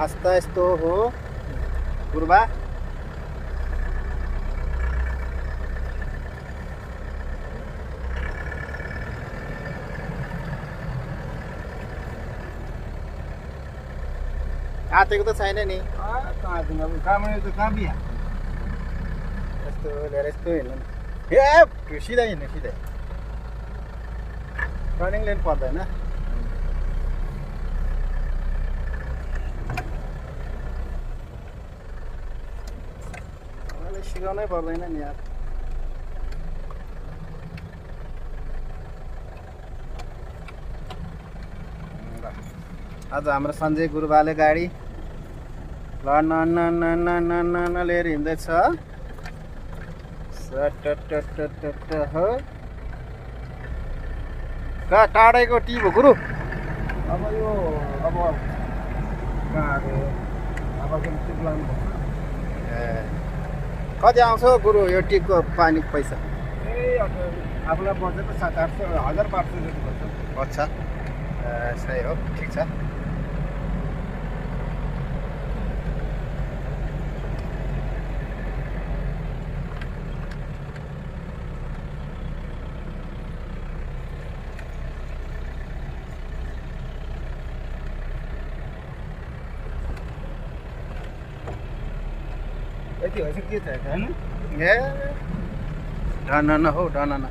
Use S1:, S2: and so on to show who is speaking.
S1: रास्ता यस्तो हो गुरुबा। आँटेको त छैन नि।
S2: कहाँ बिहा
S1: यस्तो लिएर यस्तो हिँड्नु ए सिधै हिँड्नु सिधै टर्निङ लिनु पर्दैन। मलाई सिकाउनै पर्दैन नि यार। आज हाम्रो सञ्जय गुरुबाले गाडी ल न न न न न न न लिएर हिँड्दैछ। हो कहाँ टाढैको टिप हो गुरु।
S2: अब यो अब कहाँ अरे अब टिप लानु
S1: ए कति आउँछ गुरु यो टिपको पानी पैसा?
S2: ए आफूलाई बजेट त 700-800 1500 जति पर्छ।
S1: अच्छा सही हो ठिक छ।
S2: यति भएपछि के चाहिन्छ हैन?
S1: ए ढनन हो ढनन।